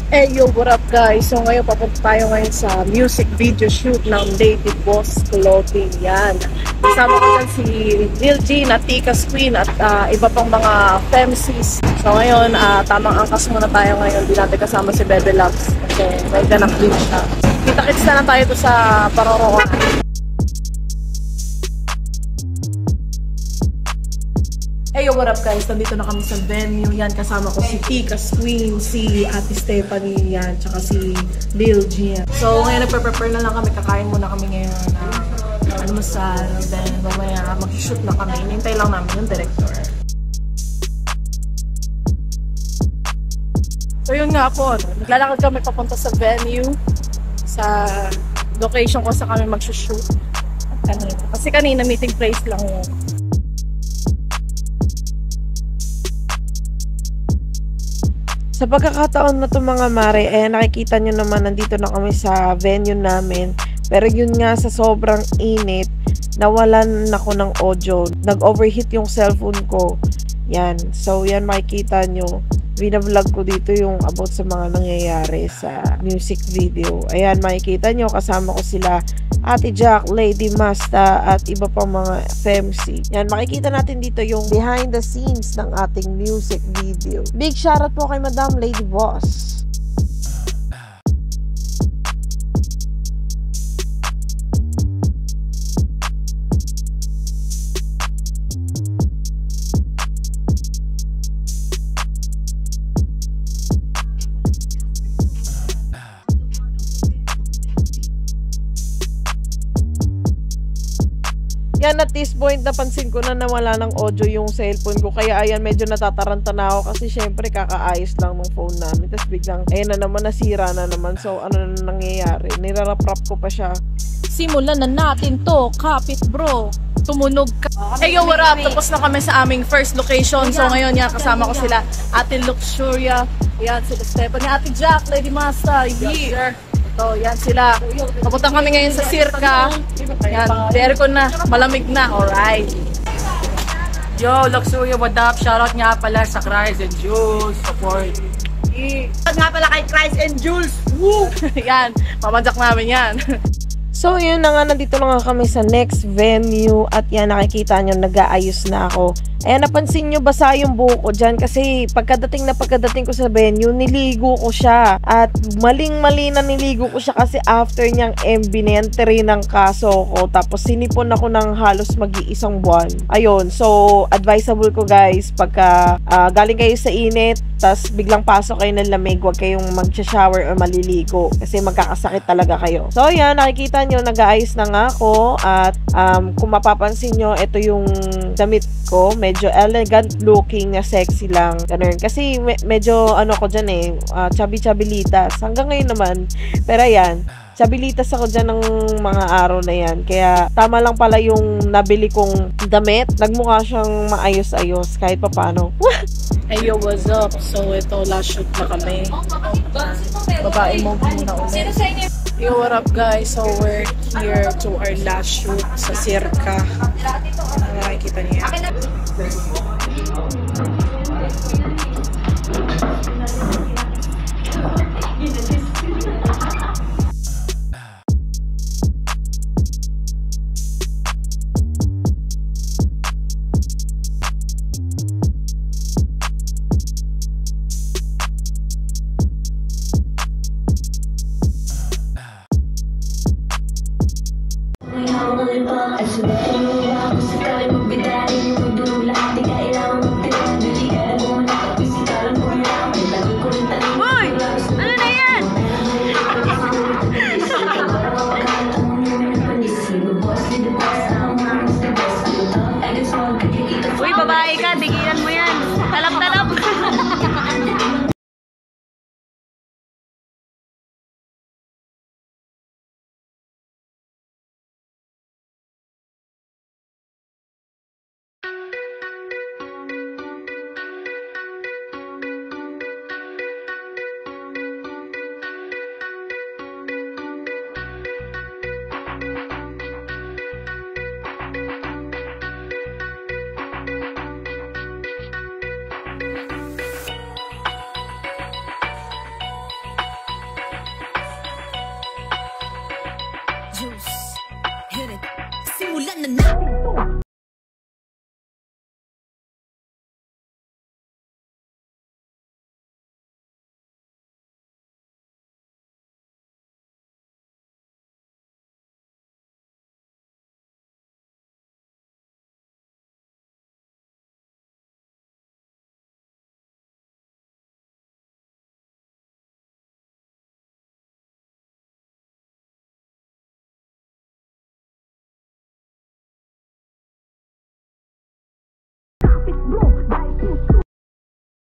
Hey yo, what up guys? So ngayon papunta tayo ngayon sa music video shoot ng Lady Boss Clothing. Yan. Kasama ko dyan si Lil G, Natikas Queen at iba pang mga femcies. So ngayon, tamang angkas muna tayo ngayon. Di natin kasama si Bebe Loves kasi may ganap din siya. Kita-kits na tayo to sa Paroroa. Hey yo, what up guys? Nandito na kami sa venue. Yan, kasama ko si Tikas Queen, si Ate Stephanie, yan, tsaka si Lil G. So ngayon nagpe-prepare na lang kami. Kakain muna kami ngayon ng almusal. Then mamaya mag-shoot na kami. Hinintay lang namin yung director. So yun nga po, naglalakad kami papunta sa venue, sa location ko sa kami mag-shoot. Kasi kanina meeting place lang yun. Sa pagkakataon na to mga mare, nakikita nyo naman nandito na kami sa venue namin. Pero yun nga, sa sobrang init, nawalan ako ng audio. Nag-overheat yung cellphone ko. Yan. So yan makikita nyo. Binavlog ko dito yung about sa mga nangyayari sa music video. Ayan, makikita nyo, kasama ko sila Ate Jack, Lady Masta, at iba pang mga femc. Yan, makikita natin dito yung behind the scenes ng ating music video. Big shoutout po kay Madam Lady Boss. Yan, at this point, napansin ko na nawala ng audio yung cellphone ko. Kaya ayan, medyo natataranta na ako kasi syempre kakaayos lang ng phone namin. Tapos biglang, ayan na naman, nasira na naman. So, ano na nangyayari? Nirarap-rap ko pa siya. Simulan na natin to, kapit bro. Tumunog ka. Hey yo, what up? Tapos na kami sa aming first location. So ngayon yan, kasama ko sila Ate Luxuria. Yan, sila Stephanie. Ate Jack, Lady Masta. Yeah. So, yan sila. Papunta kami ngayon sa Circa. Yan, aircon na, malamig na. Alright. Yo, Luxuria, what up? Shoutout nga pala sa Christ and Jules. Support. Shoutout nga pala kay Christ and Jules. Woo! Yan, mamadyak namin yan. So, yun na nga, nandito na nga kami sa next venue at yan, nakikita nyo, nag-aayos na ako. Ayan, napansin nyo, basa yung buhok ko dyan kasi pagkadating ko sa venue, niligo ko siya. At maling-mali na niligo ko siya kasi after niyang MB na yan, ng kaso ko. Tapos sinipon ako ng halos mag-iisang buwan. Ayun, so advisable ko guys, pagka galing kayo sa init, tas biglang pasok kayo ng lamig, huwag kayong mag-shower or maliligo kasi magkakasakit talaga kayo. So yan, nakikita nyo, nag-aayos na nga ako at kung mapapansin nyo, ito yung damit ko, medyo elegant looking na sexy lang, ganun. Kasi medyo ano ko dyan chubby-chubbylitas hanggang ngayon naman, pero ayan, chabilitas ako dyan ng mga araw na yan. Kaya tama lang pala yung nabili kong damit. Nagmukha siyang maayos-ayos kahit papano. Hey yo, what's up? So ito, last shoot na kami. Babae mo muna ulit. Yo, what up guys? So we're here to our last shoot sa Circa. Makikita niyo yan. Uy, babae ka, tigilan mo yan. Talap-talap. na natin